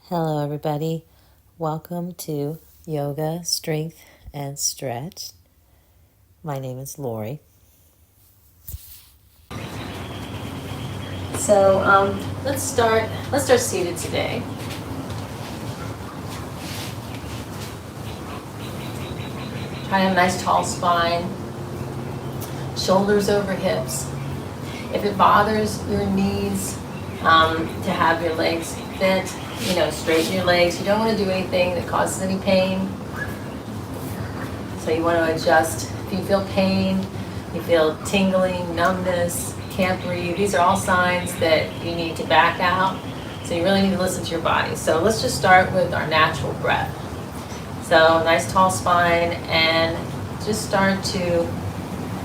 Hello, everybody. Welcome to Yoga, Strength, and Stretch. My name is Lori. So let's start seated today. Try to have a nice tall spine, shoulders over hips. If it bothers your knees to have your legs bent, straighten your legs. You don't want to do anything that causes any pain. So you want to adjust. If you feel pain, you feel tingling, numbness, can't breathe, these are all signs that you need to back out. So you really need to listen to your body. So let's just start with our natural breath. So nice tall spine, and just start to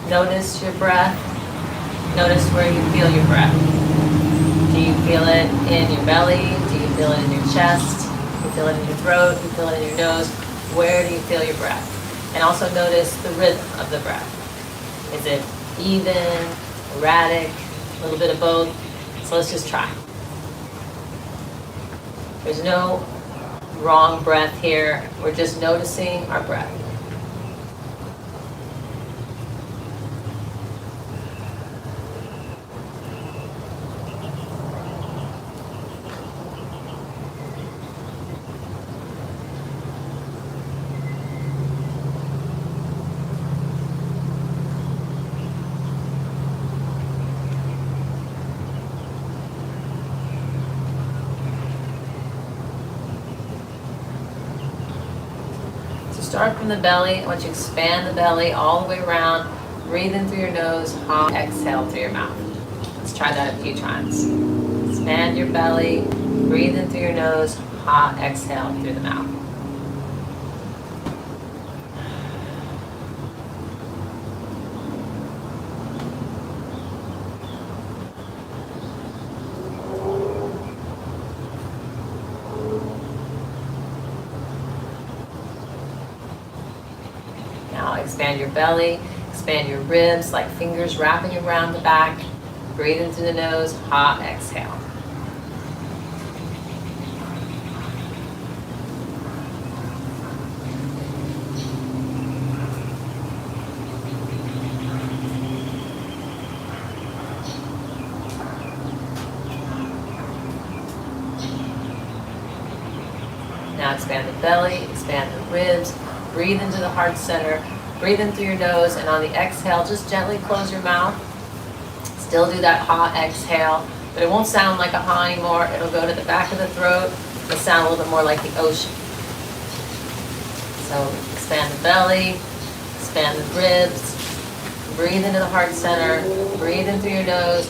notice your breath. Notice where you feel your breath. Do you feel it in your belly? Do you feel it in your chest? Do you feel it in your throat? Do you feel it in your nose? Where do you feel your breath? And also notice the rhythm of the breath. Is it even, erratic, a little bit of both? So let's just try. There's no wrong breath here. We're just noticing our breath. Start from the belly. I want you to expand the belly all the way around. Breathe in through your nose, exhale through your mouth. Let's try that a few times. Expand your belly, breathe in through your nose, exhale through the mouth. Expand your belly, expand your ribs like fingers wrapping around the back. Breathe in through the nose, exhale. Now expand the belly, expand the ribs, breathe into the heart center. Breathe in through your nose, and on the exhale, just gently close your mouth. Still do that exhale, but it won't sound like a anymore. It'll go to the back of the throat. It'll sound a little bit more like the ocean. So expand the belly, expand the ribs, breathe into the heart center, breathe in through your nose,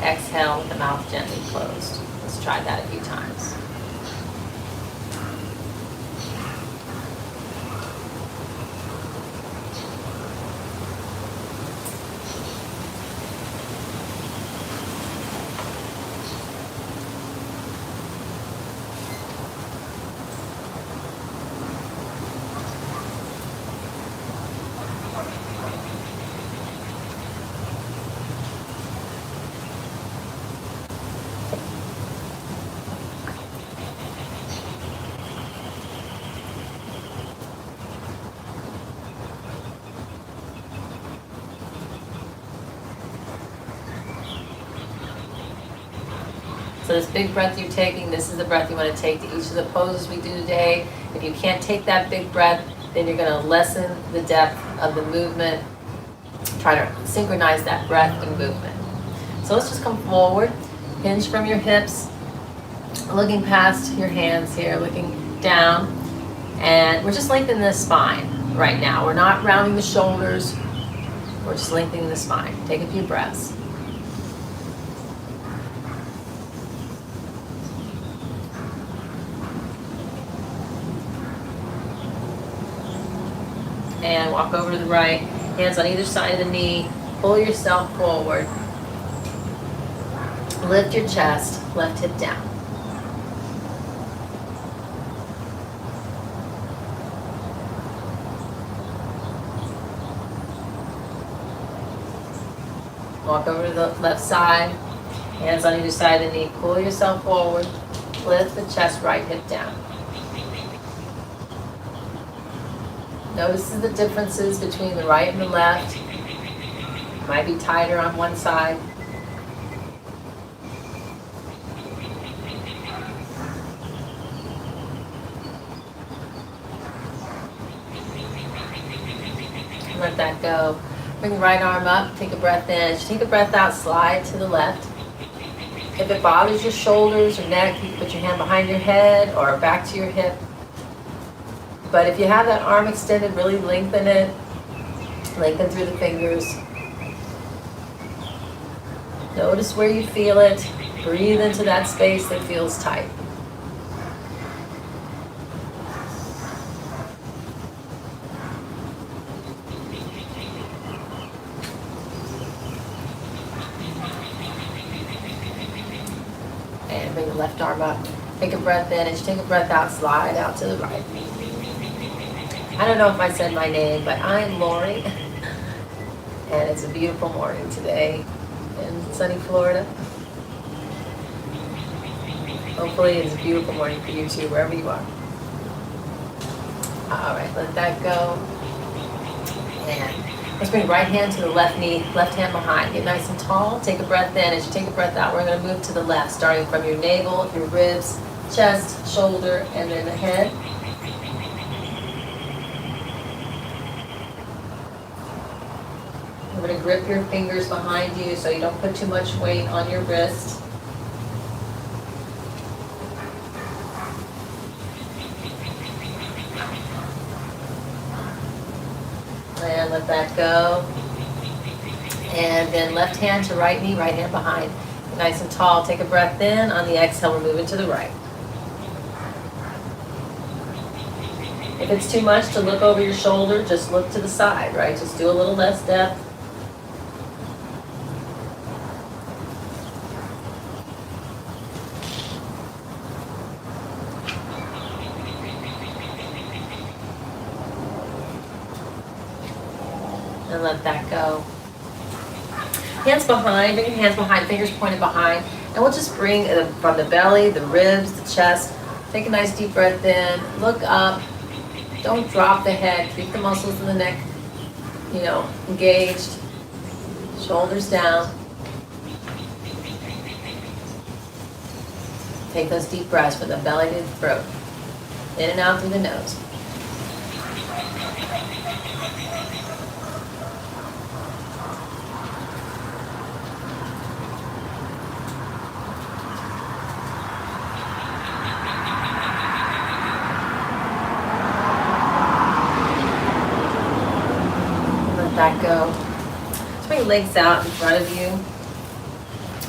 exhale with the mouth gently closed. Let's try that a few times. So this big breath you're taking, this is the breath you want to take to each of the poses we do today. If you can't take that big breath, then you're going to lessen the depth of the movement. Try to synchronize that breath and movement. So let's just come forward, hinge from your hips, looking past your hands here, looking down. And we're just lengthening the spine right now. We're not rounding the shoulders. We're just lengthening the spine. Take a few breaths. And walk over to the right, hands on either side of the knee, pull yourself forward, lift your chest, left hip down. Walk over to the left side, hands on either side of the knee, pull yourself forward, Lift the chest, right hip down. Notice the differences between the right and the left. Might be tighter on one side. Let that go. Bring the right arm up, take a breath in. As you take a breath out, slide to the left. If it bothers your shoulders or neck, you can put your hand behind your head or back to your hip. But if you have that arm extended, really lengthen it. Lengthen through the fingers. Notice where you feel it. Breathe into that space that feels tight. And bring the left arm up. Take a breath in. As you take a breath out, slide out to the right. I don't know if I said my name, but I'm Lori. And it's a beautiful morning today in sunny Florida. Hopefully it's a beautiful morning for you too, wherever you are. All right, let that go. And let's bring right hand to the left knee, left hand behind. Get nice and tall. Take a breath in. As you take a breath out, we're going to move to the left, starting from your navel, your ribs, chest, shoulder, and then the head. You're going to grip your fingers behind you so you don't put too much weight on your wrist. And let that go. And then left hand to right knee, right hand behind. Nice and tall. Take a breath in. On the exhale, we're moving to the right. If it's too much to look over your shoulder, just look to the side, right? Just do a little less depth. And let that go. Hands behind, bring your hands behind, fingers pointed behind. And we'll just bring it from the belly, the ribs, the chest. Take a nice deep breath in, look up. Don't drop the head, keep the muscles in the neck, engaged. Shoulders down. Take those deep breaths from the belly to the throat. In and out through the nose. That go. Just bring your legs out in front of you.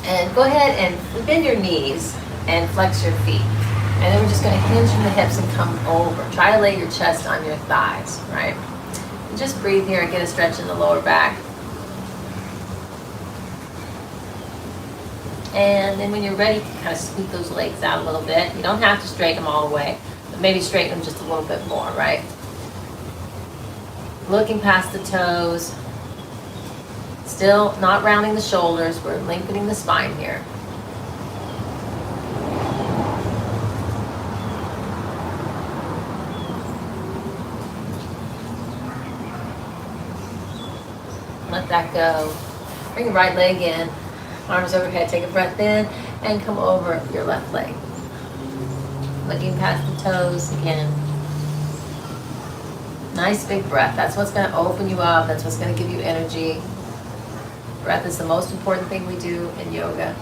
And go ahead and bend your knees and flex your feet. And then we're just going to hinge from the hips and come over. Try to lay your chest on your thighs, right? And just breathe here and get a stretch in the lower back. And then when you're ready, you can kind of scoot those legs out a little bit. You don't have to straighten them all the way, but maybe straighten them just a little bit more, right? Looking past the toes, still not rounding the shoulders, we're lengthening the spine here. Let that go. Bring your right leg in, arms overhead, take a breath in, and come over your left leg. Looking past the toes again. Nice big breath. That's what's going to open you up. That's what's going to give you energy. Breath is the most important thing we do in yoga.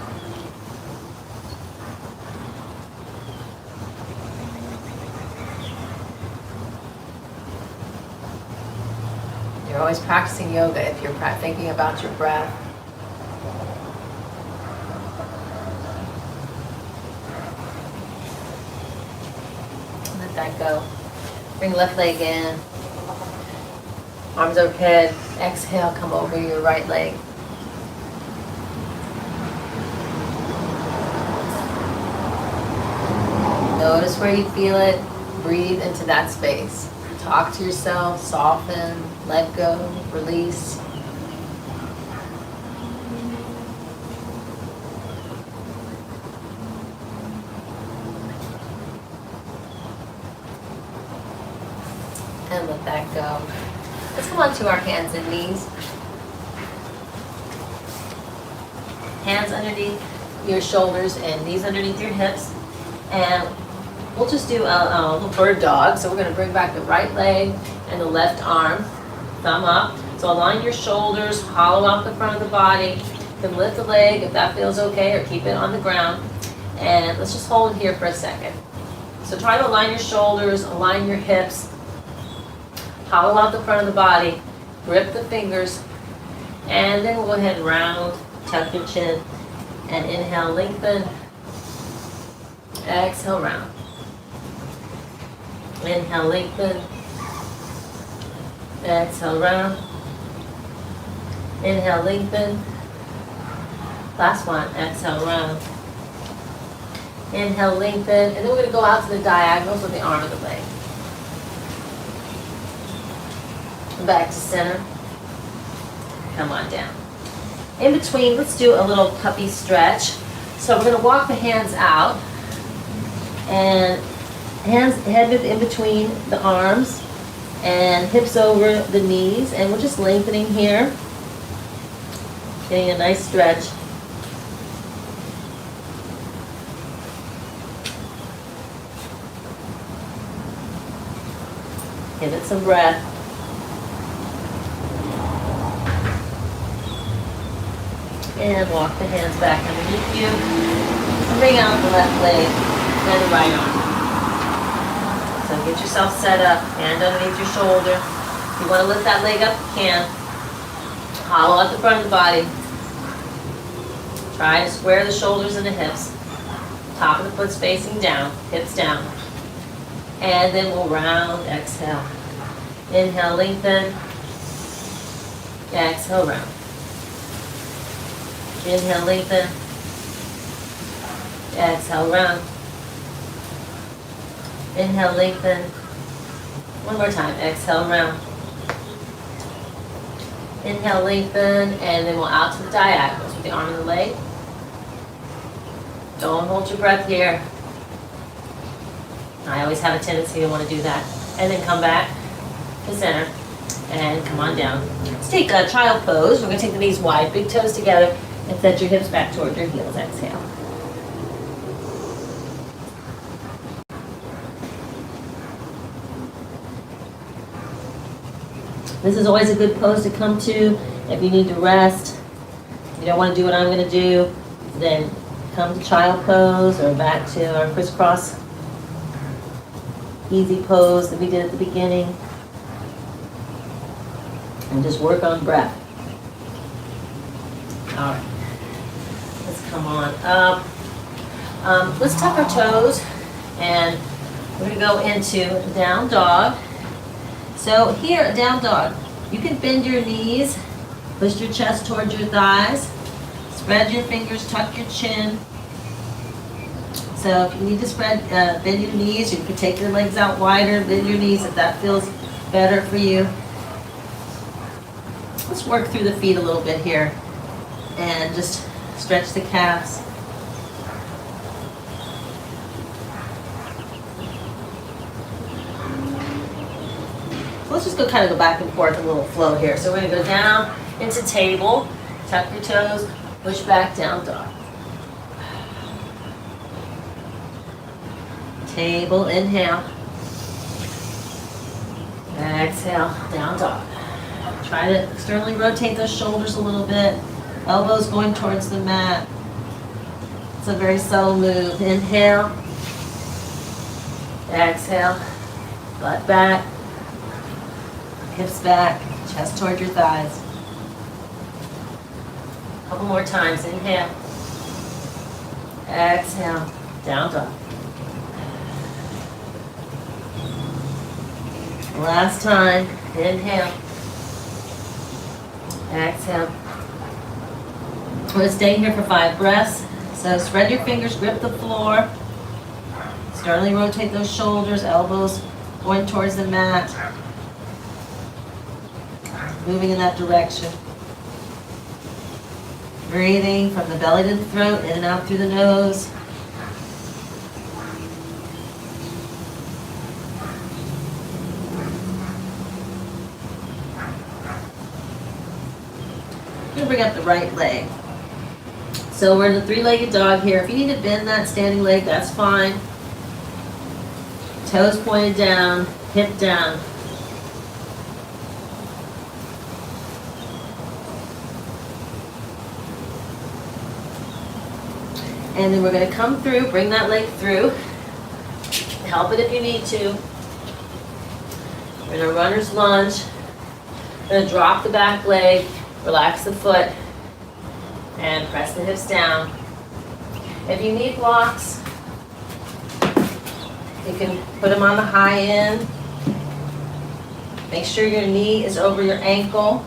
You're always practicing yoga if you're thinking about your breath. Let that go. Bring left leg in. Arms overhead. Exhale, come over your right leg. Notice where you feel it. Breathe into that space. Talk to yourself, soften, let go, release. And let that go. Let's come on to our hands and knees. Hands underneath your shoulders and knees underneath your hips. And we'll just do a little bird dog. So we're going to bring back the right leg and the left arm, thumb up. So align your shoulders, hollow out the front of the body. You can lift the leg if that feels okay, or keep it on the ground. And let's just hold here for a second. So try to align your shoulders, align your hips, hollow out the front of the body, grip the fingers, and then we'll go ahead and round, tuck your chin, and inhale, lengthen, exhale, round. Inhale, lengthen, exhale, round. Inhale, lengthen. Last one, exhale, round. Inhale, lengthen, and then we're going to go out to the diagonals with the arm and the leg. Back to center. Come on down. In between, let's do a little puppy stretch. So we're going to walk the hands out, and head in between the arms, and hips over the knees, and we're just lengthening here, getting a nice stretch. Give it some breath. And walk the hands back underneath you. And bring out the left leg and the right arm. So get yourself set up, hand underneath your shoulder. If you want to lift that leg up, you can. Hollow out the front of the body. Try to square the shoulders and the hips. Top of the foot's facing down, hips down. And then we'll round, exhale. Inhale, lengthen. Exhale, round. Inhale, lengthen. Exhale, round. Inhale, lengthen. One more time. Exhale, round. Inhale, lengthen, and then we'll out to the diagonals with the arm and the leg. Don't hold your breath here. I always have a tendency to want to do that. And then come back to center and come on down. Let's take a child pose. We're going to take the knees wide, big toes together, and set your hips back toward your heels. Exhale. This is always a good pose to come to if you need to rest. If you don't want to do what I'm going to do, then come to child pose or back to our crisscross easy pose that we did at the beginning. And just work on breath. All right. Let's come on up. Let's tuck our toes, and we're going to go into down dog. So here, down dog, you can bend your knees, push your chest towards your thighs, spread your fingers, tuck your chin. So if you need to bend your knees, you can take your legs out wider, bend your knees if that feels better for you. Let's work through the feet a little bit here and just stretch the calves. Let's just kind of go back and forth, a little flow here. So we're going to go down into table, tuck your toes, push back, down dog. Table, inhale. Exhale, down dog. Try to externally rotate those shoulders a little bit. Elbows going towards the mat. It's a very subtle move. Inhale. Exhale. Butt back. Hips back. Chest toward your thighs. A couple more times. Inhale. Exhale. Down dog. Last time. Inhale. Exhale. We're going to stay here for 5 breaths. So spread your fingers, grip the floor. Externally rotate those shoulders, elbows going towards the mat. Moving in that direction. Breathing from the belly to the throat, in and out through the nose. bring up the right leg. So we're in the three-legged dog here. If you need to bend that standing leg, that's fine. Toes pointed down, hip down. And then we're going to come through, bring that leg through. Help it if you need to. We're in a runner's lunge. We're going to drop the back leg, relax the foot, and press the hips down. If you need blocks, you can put them on the high end. Make sure your knee is over your ankle,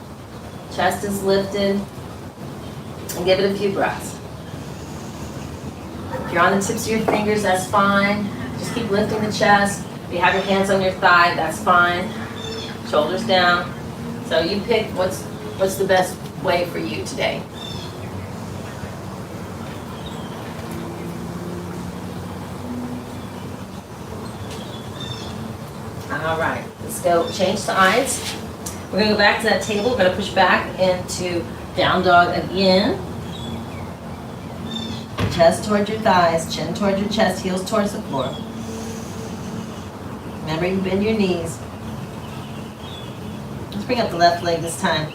chest is lifted, and give it a few breaths. If you're on the tips of your fingers, that's fine. Just keep lifting the chest. If you have your hands on your thigh, that's fine. Shoulders down. So you pick what's the best way for you today. All right, let's go change sides. We're gonna go back to that table. We're gonna push back into down dog again. Chest towards your thighs, chin towards your chest, heels towards the floor. Remember, you bend your knees. Let's bring up the left leg this time.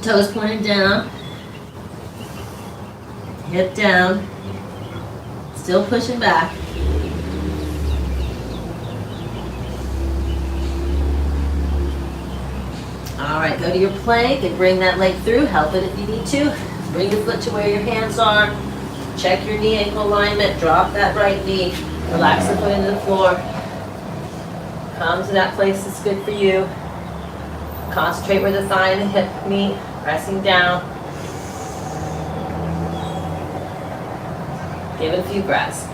Toes pointed down. Hip down. Still pushing back. All right, go to your plank and bring that leg through. Help it if you need to. Bring your foot to where your hands are. Check your knee ankle alignment. Drop that right knee. Relax the foot into the floor. Come to that place that's good for you. Concentrate where the thigh and the hip meet. Pressing down. Give it a few breaths.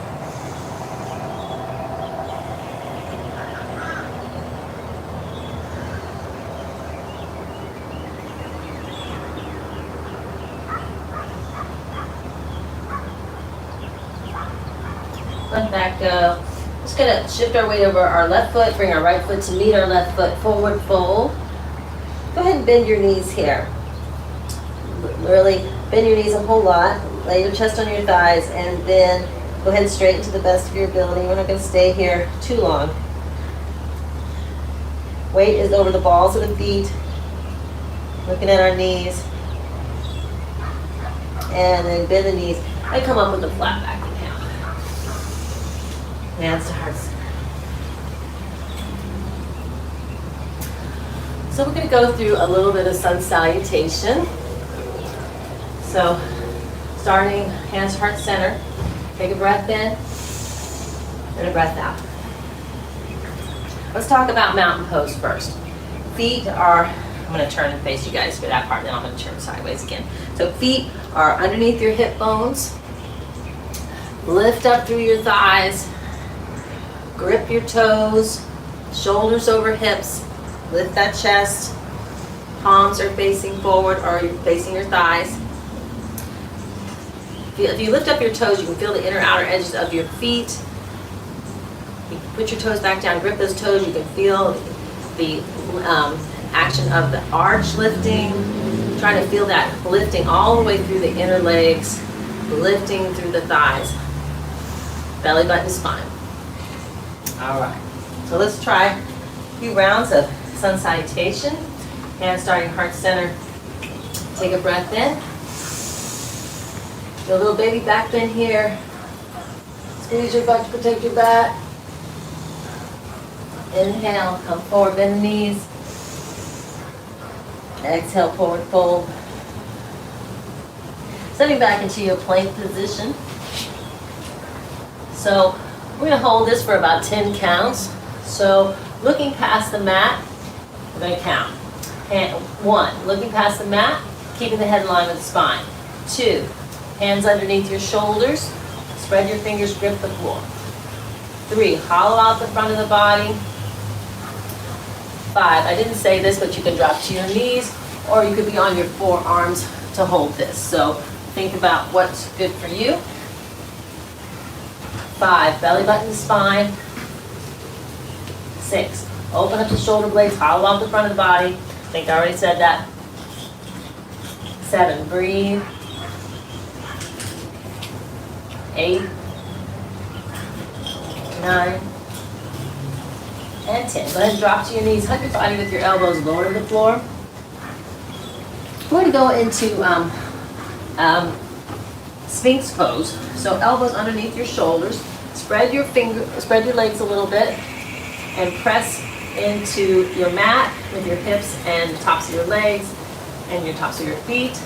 Let that go. Just gonna shift our weight over our left foot, bring our right foot to meet our left foot, forward fold. Go ahead and bend your knees here. Really bend your knees a whole lot. Lay your chest on your thighs and then go ahead and straighten to the best of your ability. We're not gonna stay here too long. Weight is over the balls of the feet. Looking at our knees. And then bend the knees and come up with a flat back. Hands to heart center. So we're going to go through a little bit of sun salutation. So starting hands to heart center. Take a breath in and a breath out. Let's talk about mountain pose first. Feet are, I'm going to turn and face you guys for that part, then I'm going to turn sideways again. So feet are underneath your hip bones. Lift up through your thighs. Grip your toes, shoulders over hips, lift that chest, palms are facing forward or you're facing your thighs. If you lift up your toes, you can feel the inner outer edges of your feet. You put your toes back down, grip those toes, you can feel the action of the arch lifting. Try to feel that lifting all the way through the inner legs, lifting through the thighs, belly button, spine. All right, so let's try a few rounds of sun salutation. Hands starting heart center. Take a breath in. Do a little baby back bend here. Squeeze your butt to protect your back. Inhale, come forward, bend the knees. Exhale, forward fold. Stepping back into your plank position. So we're going to hold this for about 10 counts. So looking past the mat, we're going to count. And 1, looking past the mat, keeping the head in line with the spine. 2, hands underneath your shoulders, spread your fingers, grip the floor. 3, hollow out the front of the body. 5, I didn't say this, but you can drop to your knees or you could be on your forearms to hold this. So think about what's good for you. 5, belly button, spine. 6, open up the shoulder blades, hollow out the front of the body. I think I already said that. 7, breathe. 8, 9, and 10. Go ahead and drop to your knees. Hug your body with your elbows lower to the floor. We're going to go into Sphinx pose. So elbows underneath your shoulders. Spread your legs a little bit, and press into your mat with your hips and the tops of your legs and your tops of your feet.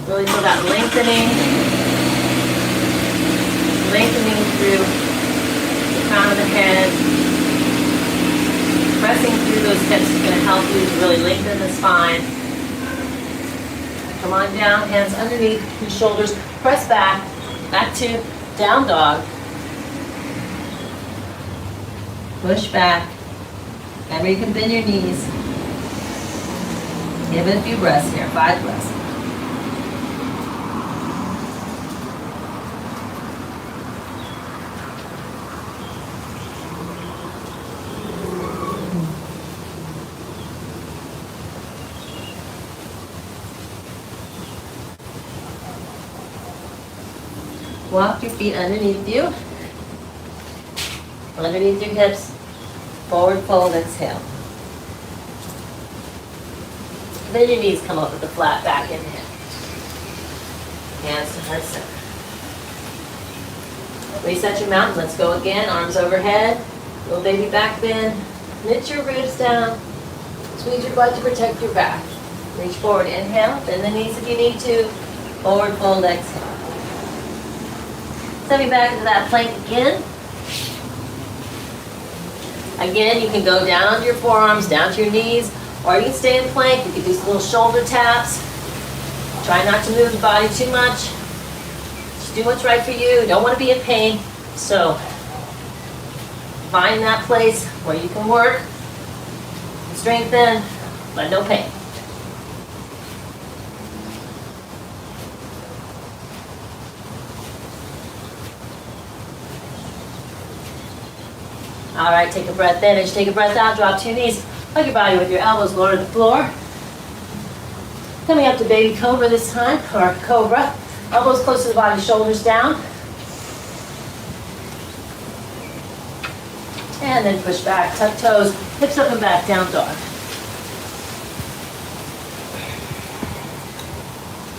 Really feel that lengthening through the crown of the head. Pressing through those hips is going to help you to really lengthen the spine. Come on down, hands underneath your shoulders. Press back to down dog. Push back. Remember, you can bend your knees. Give it a few breaths here, 5 breaths. Walk your feet underneath you, underneath your hips, forward fold, exhale. Then your knees come up with a flat back, inhale. Hands to heart center. Reset your mountain, let's go again, arms overhead, little baby back bend, knit your ribs down, squeeze your butt to protect your back. Reach forward, inhale, bend the knees if you need to, forward fold, exhale. Stepping back into that plank again. Again, you can go down onto your forearms, down to your knees, or you can stay in plank. You can do some little shoulder taps. Try not to move the body too much. Just do what's right for you. You don't want to be in pain. So find that place where you can work, strengthen, but no pain. All right, take a breath in. As you take a breath out, drop to your knees. Hug your body with your elbows lower to the floor. Coming up to baby cobra this time, or cobra. Elbows close to the body, shoulders down. And then push back, tuck toes, hips up and back, down dog.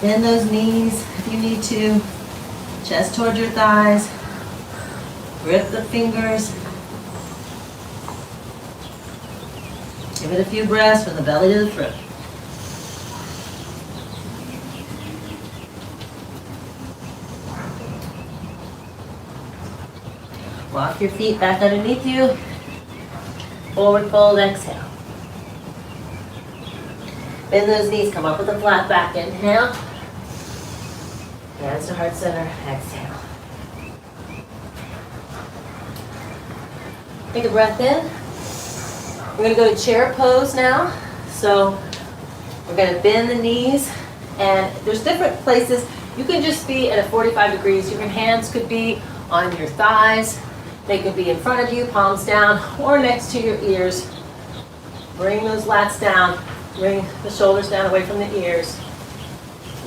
Bend those knees if you need to. Chest towards your thighs. Grip the fingers. Give it a few breaths from the belly to the throat. Walk your feet back underneath you. Forward fold, exhale. Bend those knees, come up with a flat back, inhale. Hands to heart center, exhale. Take a breath in. We're going to go to chair pose now. So we're going to bend the knees, and there's different places. You can just be at a 45 degrees. Your hands could be on your thighs. They could be in front of you, palms down, or next to your ears. Bring those lats down. Bring the shoulders down away from the ears.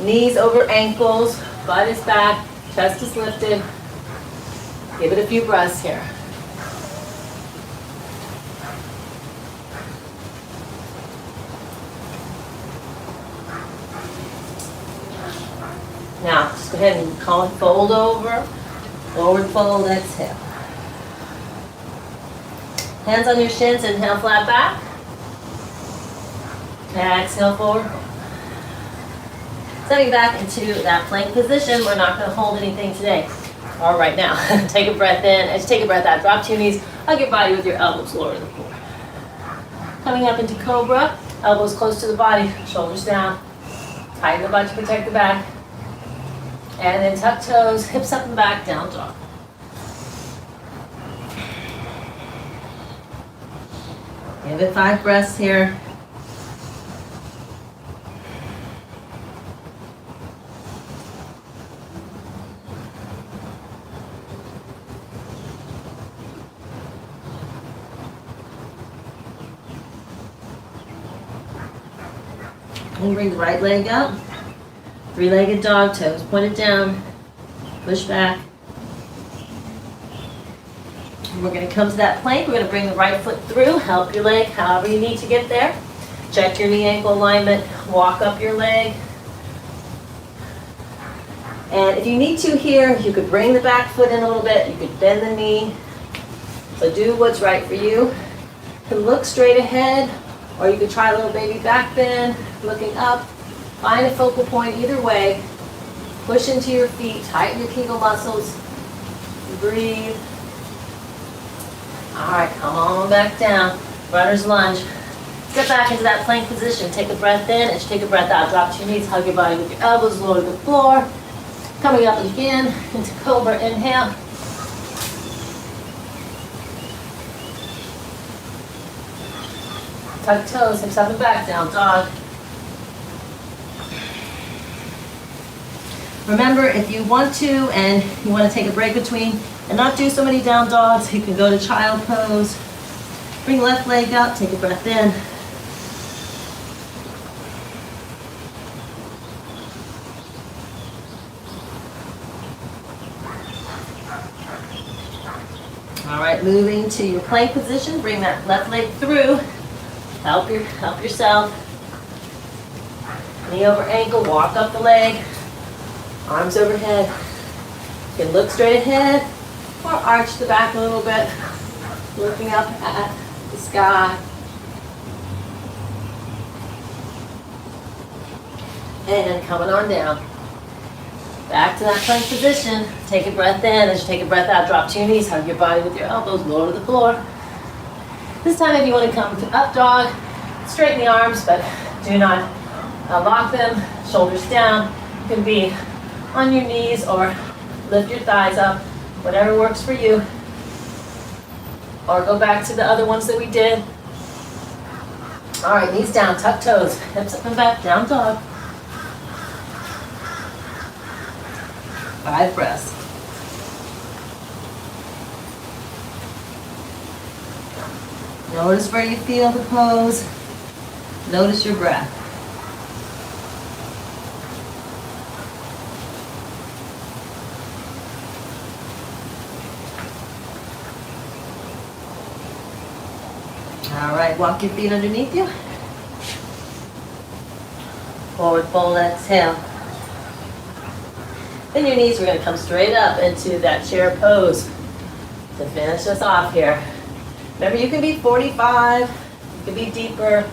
Knees over ankles, butt is back, chest is lifted. Give it a few breaths here. Now, just go ahead and fold over, forward fold, exhale. Hands on your shins, inhale, flat back. Exhale, forward fold. Stepping back into that plank position, we're not going to hold anything today. All right, now, take a breath in. As you take a breath out, drop to your knees. Hug your body with your elbows lower to the floor. Coming up into cobra, elbows close to the body, shoulders down. Tighten the butt to protect the back. And then tuck toes, hips up and back, down dog. Give it 5 breaths here. And bring the right leg up. Three-legged dog, toes pointed down. Push back. And we're going to come to that plank. We're going to bring the right foot through. Help your leg however you need to get there. Check your knee-ankle alignment. Walk up your leg. And if you need to here, you could bring the back foot in a little bit. You could bend the knee. So do what's right for you. You can look straight ahead, or you could try a little baby back bend, looking up. Find a focal point either way. Push into your feet, tighten your Kegel muscles. Breathe. All right, come on back down. Runner's lunge. Step back into that plank position. Take a breath in. As you take a breath out, drop to your knees, hug your body with your elbows, lower to the floor. Coming up again into Cobra, inhale. Tuck toes, hips up and back, down dog. Remember, if you want to and you want to take a break between and not do so many down dogs, you can go to child pose. Bring left leg up, take a breath in. All right, moving to your plank position, bring that left leg through. Help yourself. Knee over ankle, walk up the leg. Arms overhead. You can look straight ahead or arch the back a little bit, looking up at the sky. And coming on down. Back to that plank position. Take a breath in. As you take a breath out, drop to your knees, hug your body with your elbows, lower to the floor. This time if you want to come to up dog, straighten the arms, but do not lock them. Shoulders down. You can be on your knees or lift your thighs up, whatever works for you. Or go back to the other ones that we did. All right, knees down, tuck toes, hips up and back, down dog. 5 breaths. Notice where you feel the pose. Notice your breath. All right, walk your feet underneath you. Forward fold, exhale. Then your knees, we're going to come straight up into that chair pose to finish us off here. Remember, you can be 45, you can be deeper.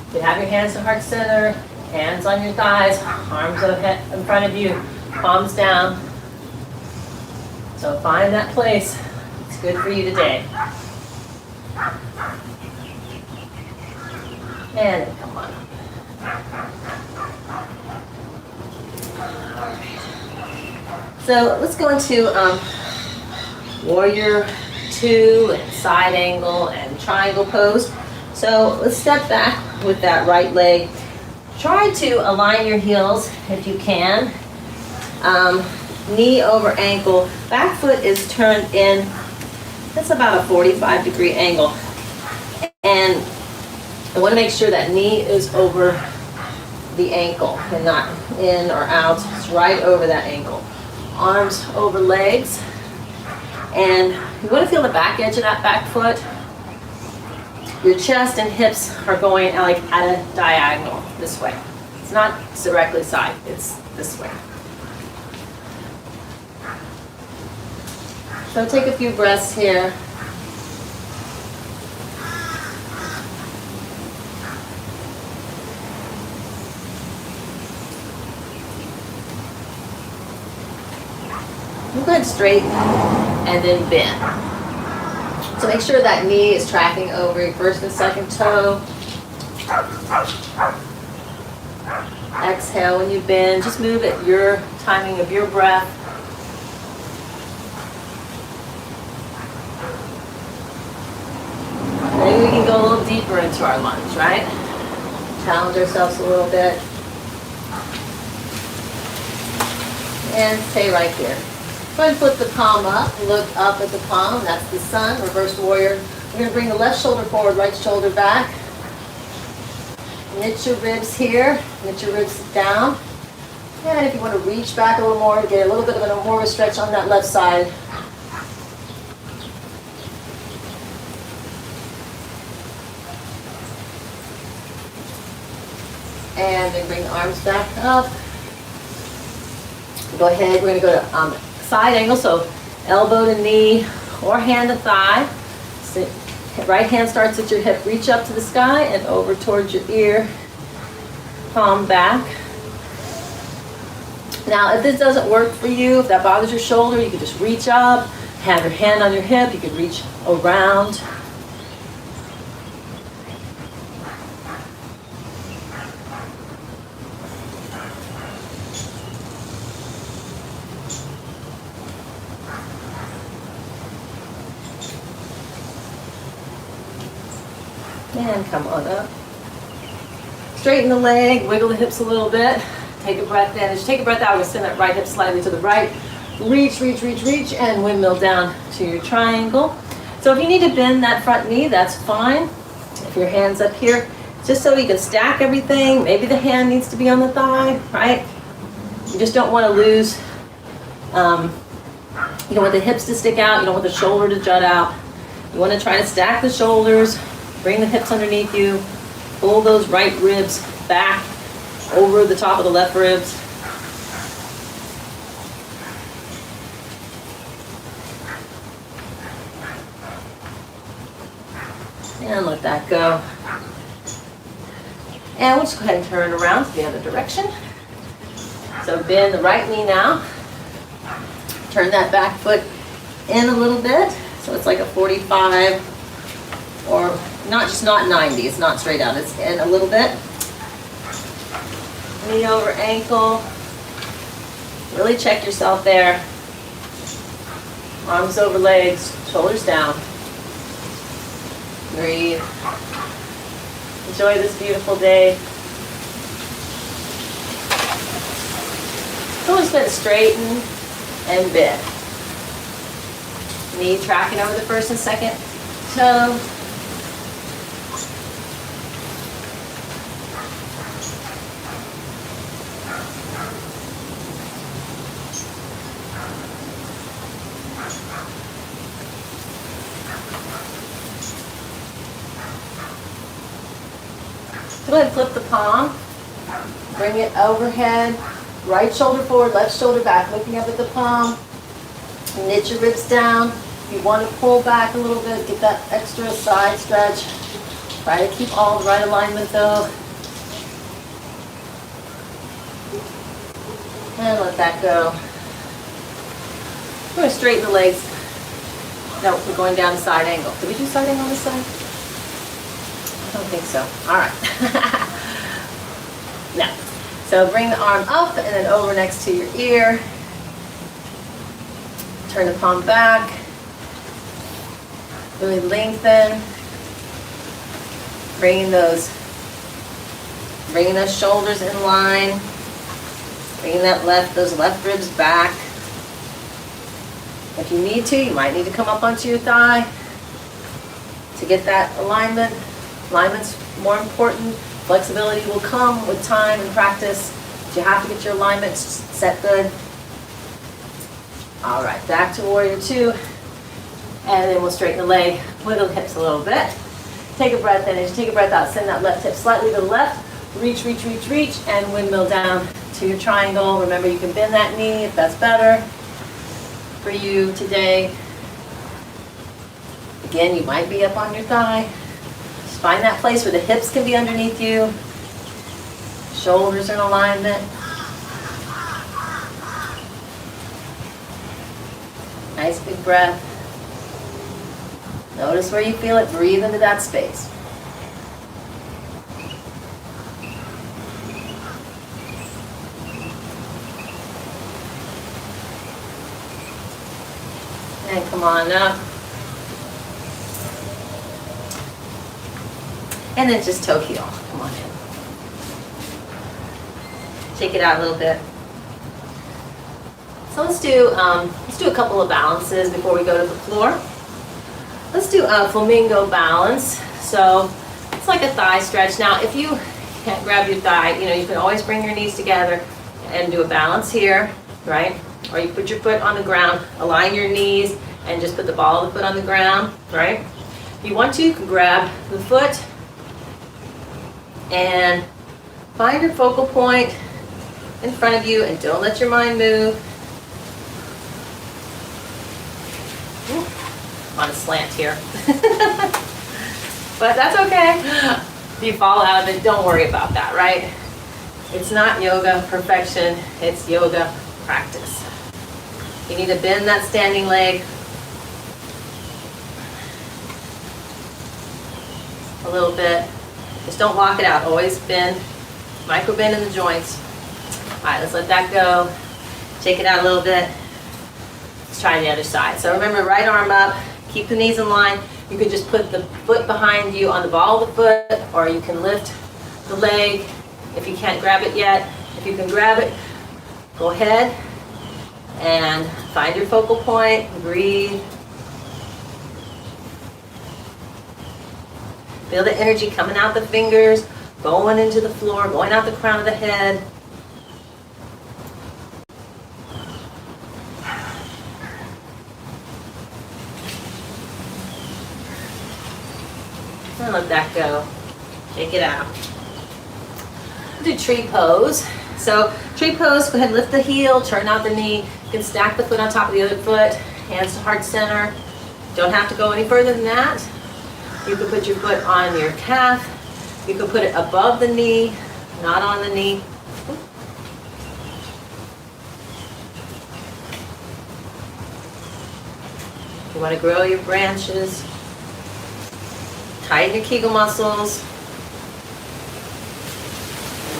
You can have your hands to heart center, hands on your thighs, arms in front of you, palms down. So find that place. It's good for you today. And then come on up. So let's go into warrior 2 and side angle and triangle pose. So let's step back with that right leg. Try to align your heels if you can. Knee over ankle. Back foot is turned in. That's about a 45-degree angle. And I want to make sure that knee is over the ankle and not in or out. It's right over that ankle. Arms over legs. And you want to feel the back edge of that back foot. Your chest and hips are going like at a diagonal this way. It's not directly side, it's this way. So take a few breaths here. Go ahead straight and then bend. So make sure that knee is tracking over your first and second toe. Exhale when you bend. Just move at your timing of your breath. Maybe we can go a little deeper into our lunge, right? Challenge ourselves a little bit. And stay right here. Go ahead and flip the palm up, look up at the palm, that's the sun, reverse warrior. We're going to bring the left shoulder forward, right shoulder back. Knit your ribs here, knit your ribs down. And if you want to reach back a little more to get a little bit of a more of a stretch on that left side. And then bring the arms back up. Go ahead, we're going to go to side angle, so elbow to knee or hand to thigh. Sit, right hand starts at your hip, reach up to the sky and over towards your ear, palm back. Now, if this doesn't work for you, if that bothers your shoulder, you can just reach up, have your hand on your hip, you can reach around. And come on up. Straighten the leg, wiggle the hips a little bit. Take a breath in. As you take a breath out, we're going to send that right hip slightly to the right. Reach, reach, reach, reach, and windmill down to your triangle. So if you need to bend that front knee, that's fine. If your hand's up here, just so you can stack everything. Maybe the hand needs to be on the thigh, right? You just don't want to lose, you don't want the hips to stick out. You don't want the shoulder to jut out. You want to try to stack the shoulders. Bring the hips underneath you. Pull those right ribs back over the top of the left ribs. And let that go. And we'll just go ahead and turn around to the other direction. So bend the right knee now. Turn that back foot in a little bit. So it's like a 45 or not 90, it's not straight out, it's in a little bit. Knee over ankle. Really check yourself there. Arms over legs, shoulders down. Breathe. Enjoy this beautiful day. So we're just going to straighten and bend. Knee tracking over the first and second toe. Go ahead and flip the palm, bring it overhead, right shoulder forward, left shoulder back, looking up at the palm. Knit your ribs down. If you want to pull back a little bit, get that extra side stretch. Try to keep all the right alignment though. And let that go. We're going to straighten the legs. No, we're going down to side angle. Did we do side angle on this side? I don't think so. All right. No. So bring the arm up and then over next to your ear. Turn the palm back. Really lengthen. Bringing those shoulders in line. Bringing those left ribs back. If you need to, you might need to come up onto your thigh to get that alignment. Alignment's more important. Flexibility will come with time and practice. But you have to get your alignment set good. All right, back to warrior two. And then we'll straighten the leg, wiggle the hips a little bit. Take a breath in. As you take a breath out, send that left hip slightly to the left. Reach, reach, reach, reach, and windmill down to your triangle. Remember, you can bend that knee if that's better for you today. Again, you might be up on your thigh. Just find that place where the hips can be underneath you. Shoulders are in alignment. Nice big breath. Notice where you feel it. Breathe into that space. And come on up. And then just toe heel. Come on in. Shake it out a little bit. So let's do a couple of balances before we go to the floor. Let's do a flamingo balance. So it's like a thigh stretch. Now, if you can't grab your thigh, you can always bring your knees together and do a balance here, right? Or you put your foot on the ground, align your knees, and just put the ball of the foot on the ground, right? If you want to, you can grab the foot and find your focal point in front of you and don't let your mind move. Ooh, on a slant here. But that's okay. If you fall out of it, don't worry about that, right? It's not yoga perfection, it's yoga practice. You need to bend that standing leg a little bit. Just don't lock it out. Always bend, micro bend in the joints. All right, let's let that go. Shake it out a little bit. Let's try the other side. So remember, right arm up, keep the knees in line. You could just put the foot behind you on the ball of the foot, or you can lift the leg if you can't grab it yet. If you can grab it, go ahead and find your focal point, breathe. Feel the energy coming out the fingers, going into the floor, going out the crown of the head. And let that go. Shake it out. Do tree pose. So tree pose, go ahead and lift the heel, turn out the knee. You can stack the foot on top of the other foot, hands to heart center. Don't have to go any further than that. You could put your foot on your calf. You could put it above the knee, not on the knee. You want to grow your branches. Tighten your Kegel muscles.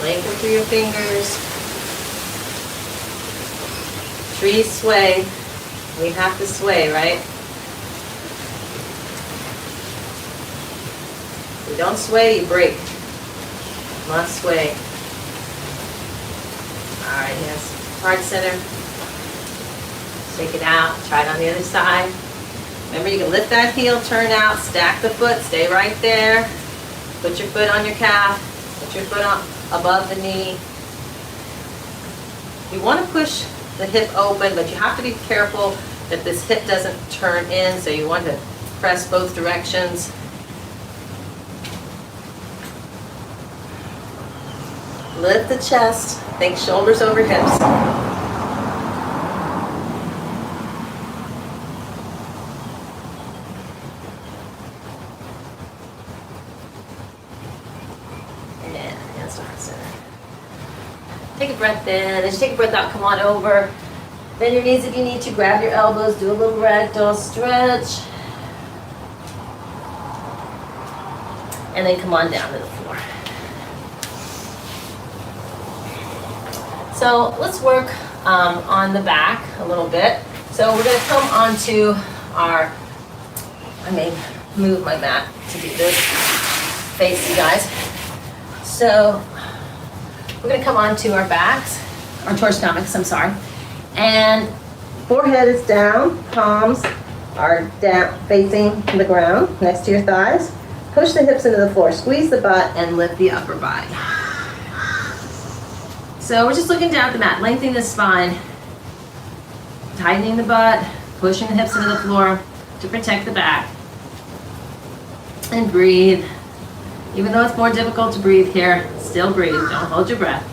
Lengthen through your fingers. Trees sway. We have to sway, right? If you don't sway, you break. Must sway. All right, yes. Heart center. Shake it out. Try it on the other side. Remember, you can lift that heel, turn out, stack the foot, stay right there. Put your foot on your calf. Put your foot on above the knee. You want to push the hip open, but you have to be careful that this hip doesn't turn in, so you want to press both directions. Lift the chest, think shoulders over hips. Take a breath in. As you take a breath out, come on over. Bend your knees if you need to. Grab your elbows. Do a little ragdoll stretch. And then come on down to the floor. So let's work on the back a little bit. So we're going to come onto our, I may move my mat to do this, face you guys. So we're going to come onto our backs, or to our stomachs, I'm sorry. And forehead is down, palms are down, facing the ground, next to your thighs. Push the hips into the floor, squeeze the butt, and lift the upper body. So we're just looking down at the mat, lengthening the spine, tightening the butt, pushing the hips into the floor to protect the back. And breathe. Even though it's more difficult to breathe here, still breathe. Don't hold your breath.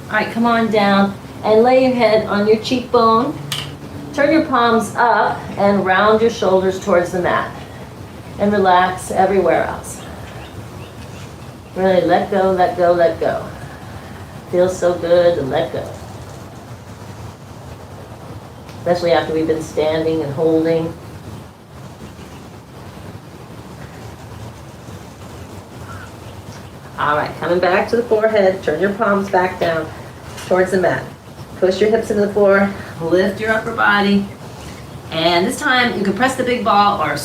All right, come on down and lay your head on your cheekbone. Turn your palms up and round your shoulders towards the mat. And relax everywhere else. Really let go, let go, let go. Feels so good to let go. Especially after we've been standing and holding. All right, coming back to the forehead, turn your palms back down towards the mat. Push your hips into the floor, lift your upper body. And this time you can press the big ball or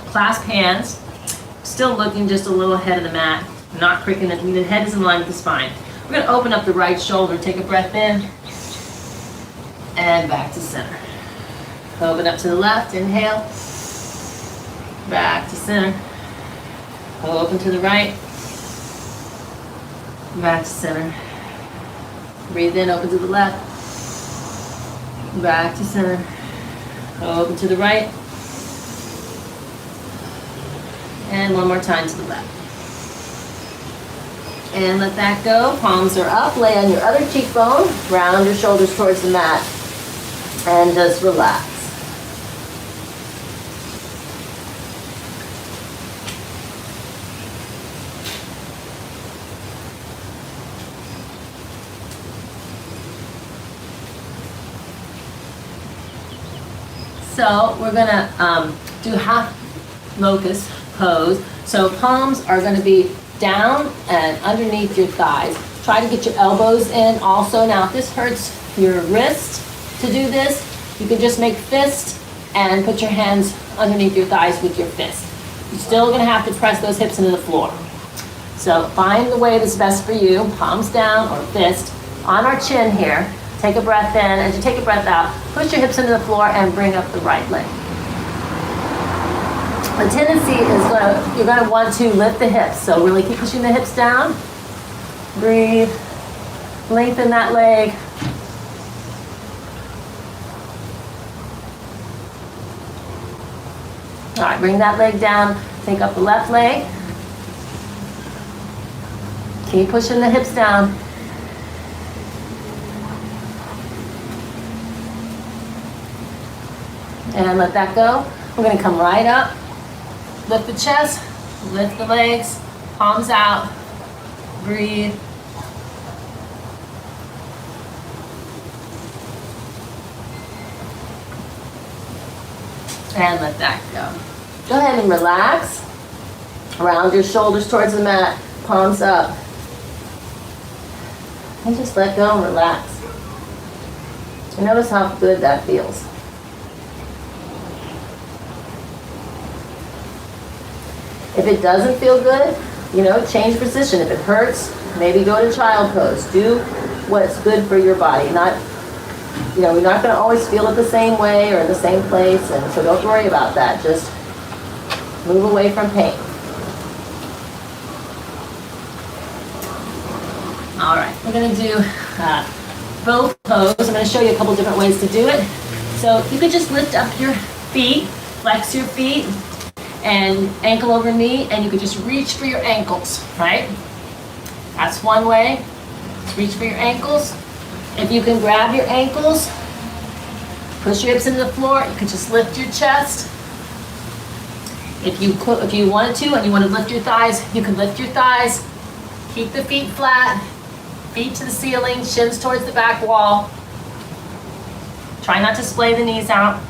clasp hands. Still looking just a little ahead of the mat, not cricking the head is in line with the spine. We're going to open up the right shoulder, take a breath in, And back to center. Open up to the left, inhale. Back to center. Open to the right. Back to center. Breathe in, open to the left. Back to center. Open to the right. And one more time to the left. And let that go. Palms are up. Lay on your other cheekbone. Round your shoulders towards the mat. And just relax. So we're gonna do half locust pose. So palms are gonna be down and underneath your thighs. Try to get your elbows in also. Now if this hurts your wrist to do this, you can just make fist and put your hands underneath your thighs with your fist. You're still gonna have to press those hips into the floor. So find the way that's best for you. Palms down or fist on our chin here. Take a breath in. As you take a breath out, push your hips into the floor and bring up the right leg. The tendency is you're going to want to lift the hips. So really keep pushing the hips down. Breathe. Lengthen that leg. All right, bring that leg down. Take up the left leg. Keep pushing the hips down. And let that go. We're going to come right up. Lift the chest, lift the legs, palms out, breathe. And let that go. Go ahead and relax. Round your shoulders towards the mat, palms up. And just let go and relax. And notice how good that feels. If it doesn't feel good, change position. If it hurts, maybe go to child pose. Do what's good for your body. We're not going to always feel it the same way or in the same place, and so don't worry about that. Just move away from pain. All right, we're going to do both pose. I'm going to show you a couple different ways to do it. So you could just lift up your feet, flex your feet, and ankle over knee, and you could just reach for your ankles, right? That's one way. Just reach for your ankles. If you can grab your ankles, push your hips into the floor, you could just lift your chest. If you wanted to and you want to lift your thighs, you can lift your thighs. Keep the feet flat, feet to the ceiling, shins towards the back wall. Try not to splay the knees out.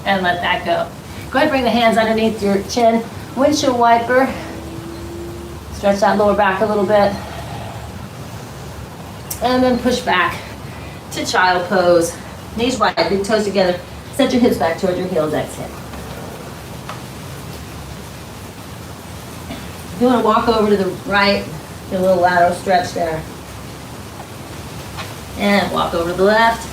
And let that go. Go ahead and bring the hands underneath your chin. Windshield wiper. Stretch that lower back a little bit. And then push back to child pose. Knees wide, big toes together. Set your hips back towards your heels, exhale. If you want to walk over to the right, get a little lateral stretch there. And walk over to the left.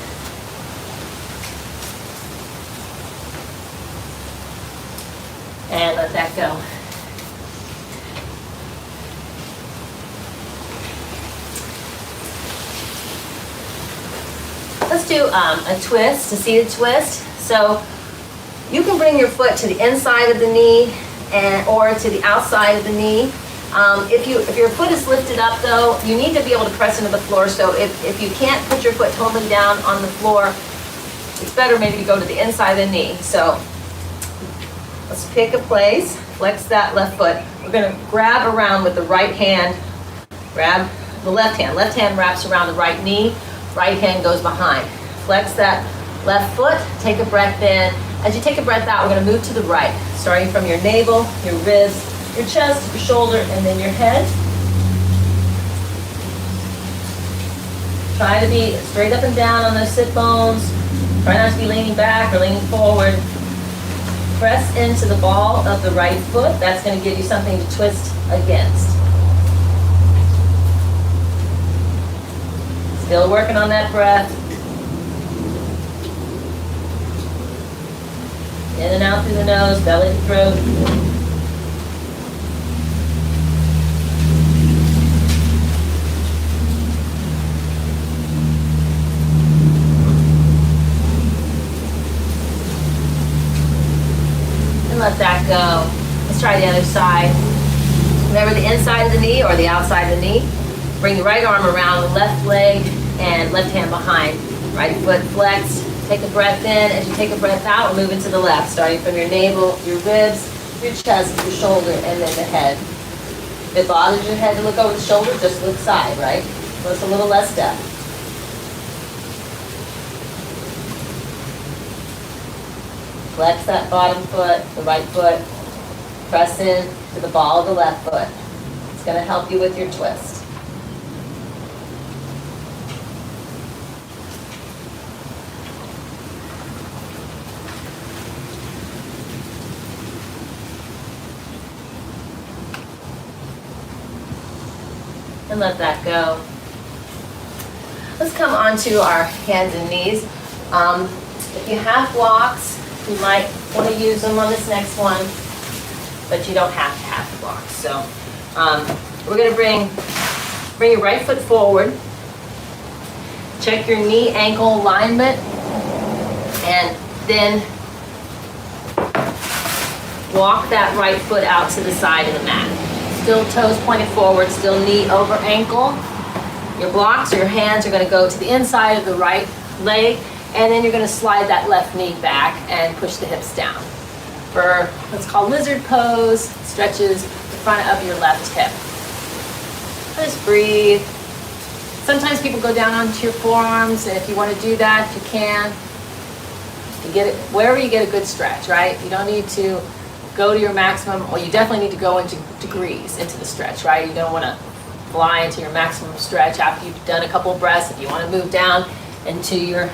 And let that go. Let's do a twist, a seated twist. So you can bring your foot to the inside of the knee or to the outside of the knee. If your foot is lifted up though, you need to be able to press into the floor. So if you can't put your foot totally down on the floor, it's better maybe to go to the inside of the knee. So let's pick a place, flex that left foot. We're gonna grab around with the right hand, grab the left hand. Left hand wraps around the right knee, right hand goes behind. Flex that left foot, take a breath in. As you take a breath out, we're gonna move to the right, starting from your navel, your ribs, your chest, your shoulder, and then your head. Try to be straight up and down on those sit bones. Try not to be leaning back or leaning forward. Press into the ball of the right foot. That's going to give you something to twist against. Still working on that breath. In and out through the nose, belly to throat. And let that go. Let's try the other side. Remember the inside of the knee or the outside of the knee. Bring the right arm around the left leg and left hand behind. Right foot flexed. Take a breath in. As you take a breath out, we'll move into the left, starting from your navel, your ribs, your chest, your shoulder, and then the head. If it bothers your head to look over the shoulder, just look side, right? So it's a little less depth. Flex that bottom foot, the right foot. Press in to the ball of the left foot. It's going to help you with your twist. And let that go. Let's come onto our hands and knees. If you have blocks, you might want to use them on this next one, but you don't have to have the blocks. So we're going to bring your right foot forward. Check your knee ankle alignment, and then walk that right foot out to the side of the mat. Still toes pointed forward, still knee over ankle. Your blocks or your hands are going to go to the inside of the right leg, and then you're going to slide that left knee back and push the hips down. For what's called lizard pose, stretches the front of your left hip. Just breathe. Sometimes people go down onto your forearms, and if you want to do that, you can. You get it wherever you get a good stretch, right? You don't need to go to your maximum, or you definitely need to go into degrees into the stretch, right? You don't want to fly into your maximum stretch after you've done a couple of breaths. If you want to move down into your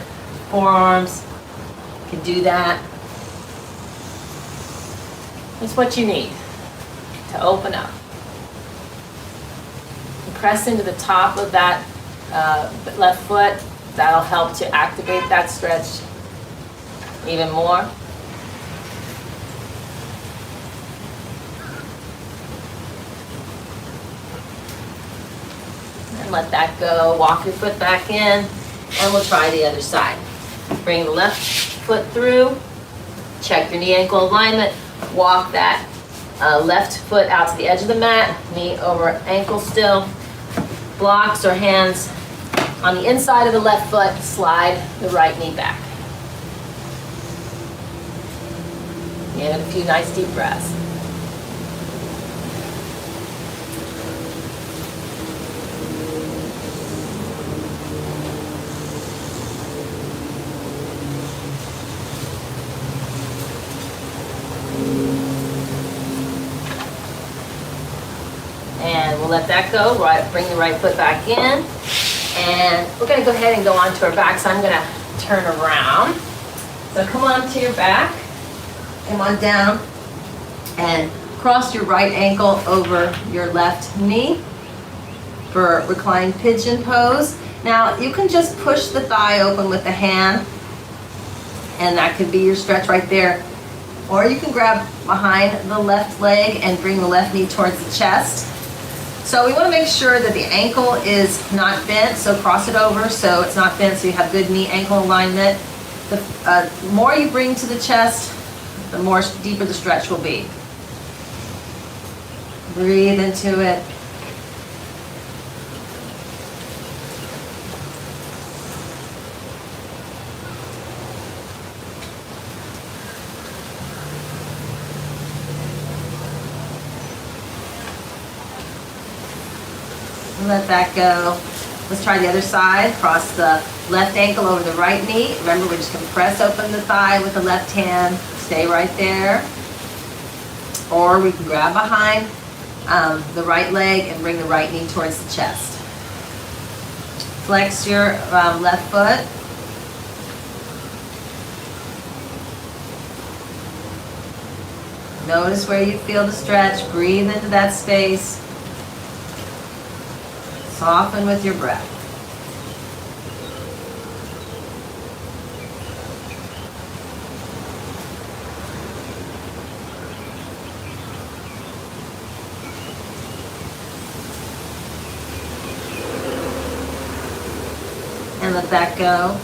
forearms, you can do that. It's what you need to open up. You press into the top of that left foot. That'll help to activate that stretch even more. And let that go. Walk your foot back in, and we'll try the other side. Bring the left foot through. Check your knee ankle alignment. Walk that left foot out to the edge of the mat. Knee over ankle still. Blocks or hands on the inside of the left foot. Slide the right knee back. Give it a few nice deep breaths. And we'll let that go. Right, bring the right foot back in. And we're going to go ahead and go onto our back. So I'm going to turn around. So come on to your back. Come on down. And cross your right ankle over your left knee for reclined pigeon pose. Now you can just push the thigh open with the hand. And that could be your stretch right there. Or you can grab behind the left leg and bring the left knee towards the chest. So we want to make sure that the ankle is not bent, so cross it over so it's not bent, so you have good knee ankle alignment. The more you bring to the chest, the more deeper the stretch will be. Breathe into it. Let that go. Let's try the other side. Cross the left ankle over the right knee. Remember, we're just going to press open the thigh with the left hand. Stay right there. Or we can grab behind the right leg and bring the right knee towards the chest. Flex your left foot. Notice where you feel the stretch. Breathe into that space. Soften with your breath. and let that go.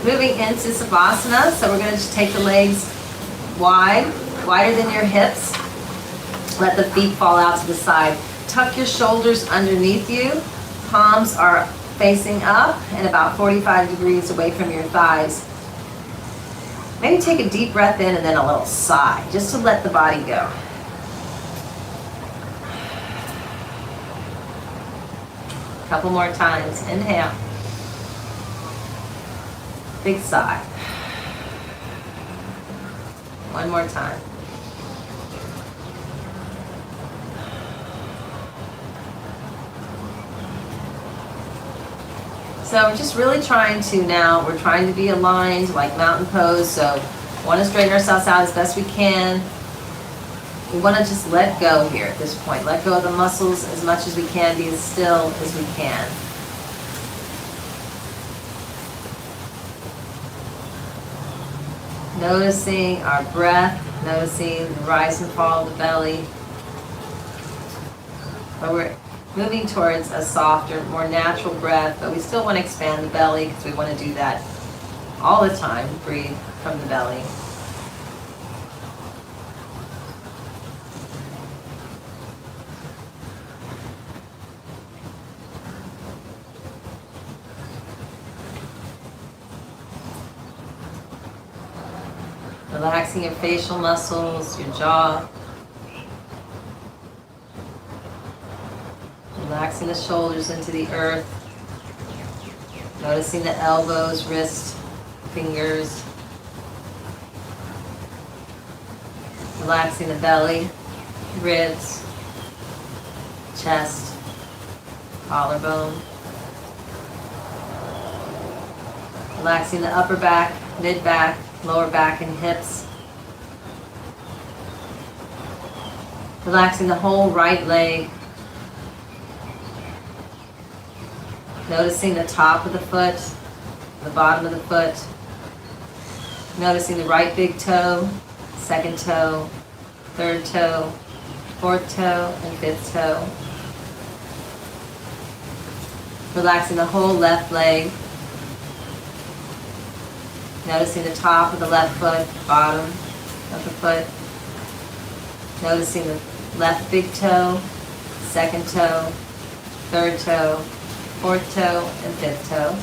Moving into Savasana, so we're going to just take the legs wide, wider than your hips. Let the feet fall out to the side. Tuck your shoulders underneath you. Palms are facing up and about 45 degrees away from your thighs. Maybe take a deep breath in and then a little sigh, just to let the body go. A couple more times. Inhale. Big sigh. One more time. So we're just really trying to now, we're trying to be aligned like mountain pose. So we want to straighten ourselves out as best we can. We want to just let go here at this point. Let go of the muscles as much as we can, be as still as we can. Noticing our breath, noticing the rise and fall of the belly. But we're moving towards a softer, more natural breath, but we still want to expand the belly because we want to do that all the time. Breathe from the belly. Relaxing your facial muscles, your jaw. Relaxing the shoulders into the earth. Noticing the elbows, wrists, fingers. Relaxing the belly, ribs, chest, collarbone. Relaxing the upper back, mid back, lower back and hips. Relaxing the whole right leg. Noticing the top of the foot, the bottom of the foot. Noticing the right big toe, second toe, third toe, fourth toe, and fifth toe. Relaxing the whole left leg. Noticing the top of the left foot, bottom of the foot. Noticing the left big toe, second toe, third toe, fourth toe, and fifth toe.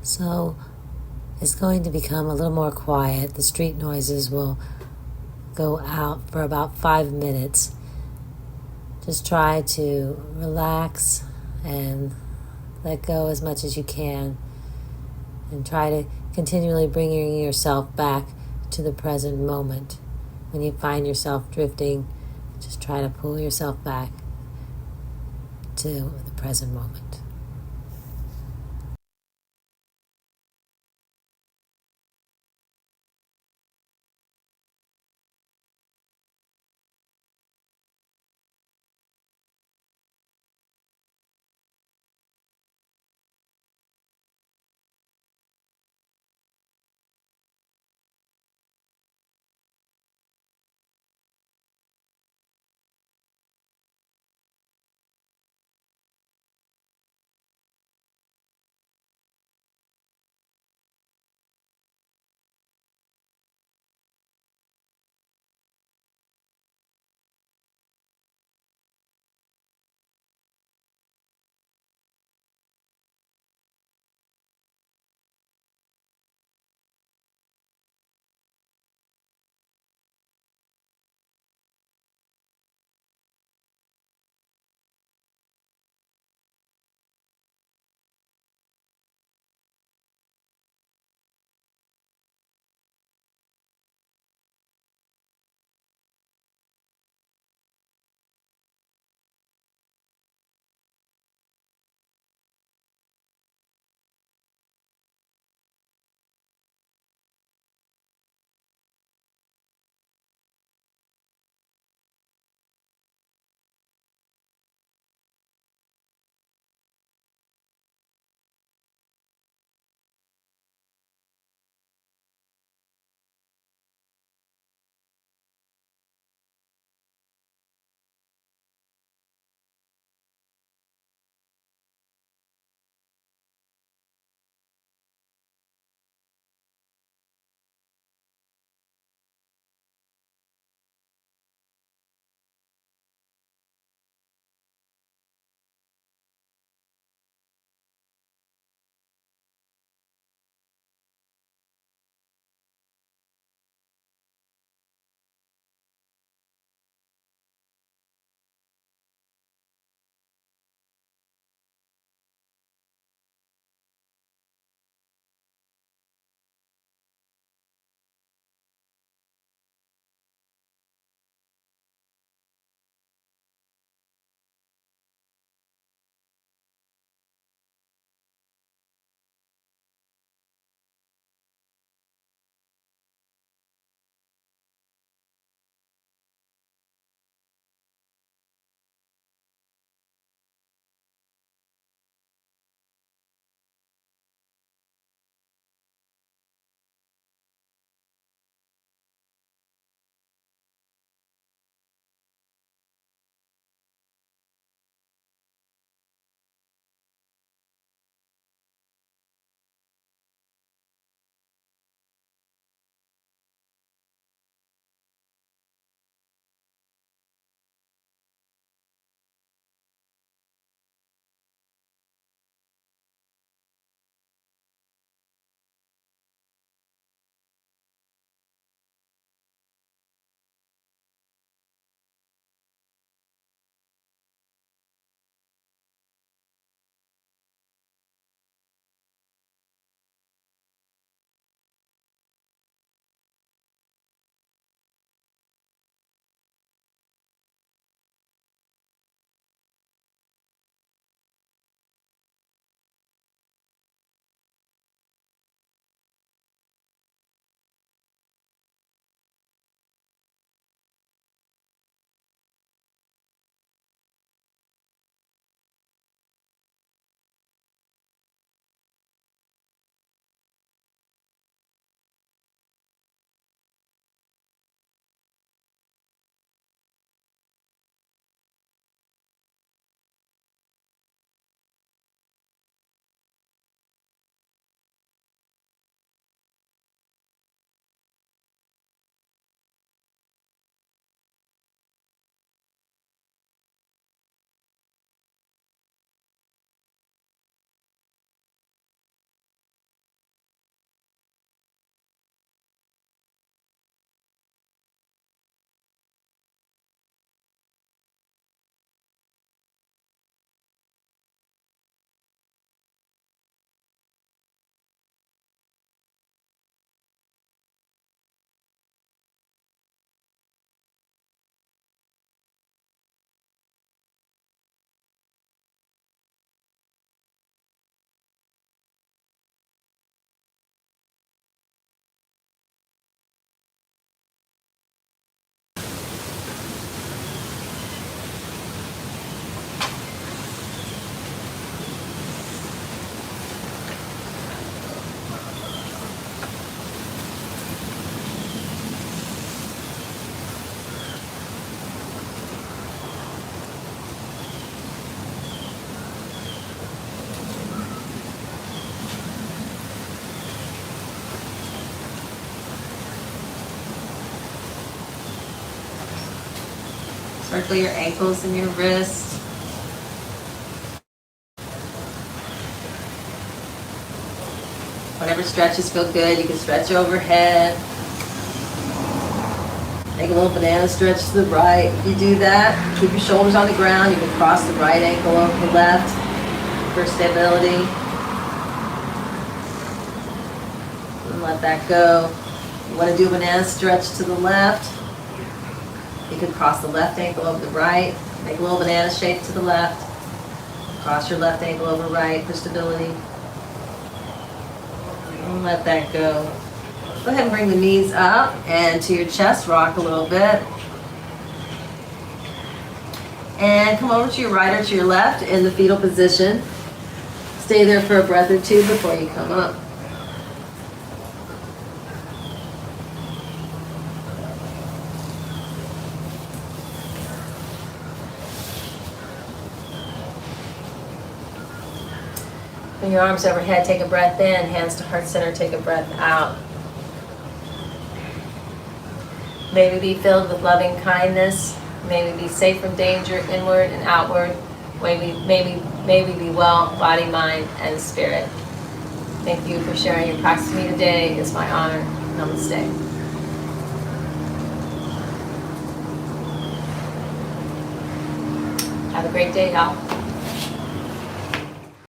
So it's going to become a little more quiet. The street noises will go out for about 5 minutes. Just try to relax and let go as much as you can, and try to continually bringing yourself back to the present moment. When you find yourself drifting, just try to pull yourself back to the present moment. Circle your ankles and your wrists. Whatever stretches feel good, you can stretch overhead. Make a little banana stretch to the right. If you do that, keep your shoulders on the ground. You can cross the right ankle over the left for stability. And let that go. You want to do a banana stretch to the left. You can cross the left ankle over the right. Make a little banana shape to the left. Cross your left ankle over right for stability. And let that go. Go ahead and bring the knees up and to your chest, rock a little bit. And come over to your right or to your left in the fetal position. Stay there for a breath or two before you come up. Bring your arms overhead, take a breath in, hands to heart center, take a breath out. May we be filled with loving kindness. May we be safe from danger, inward and outward. May we be well, body, mind, and spirit. Thank you for sharing your practice with me today. It's my honor. Namaste. Have a great day, y'all.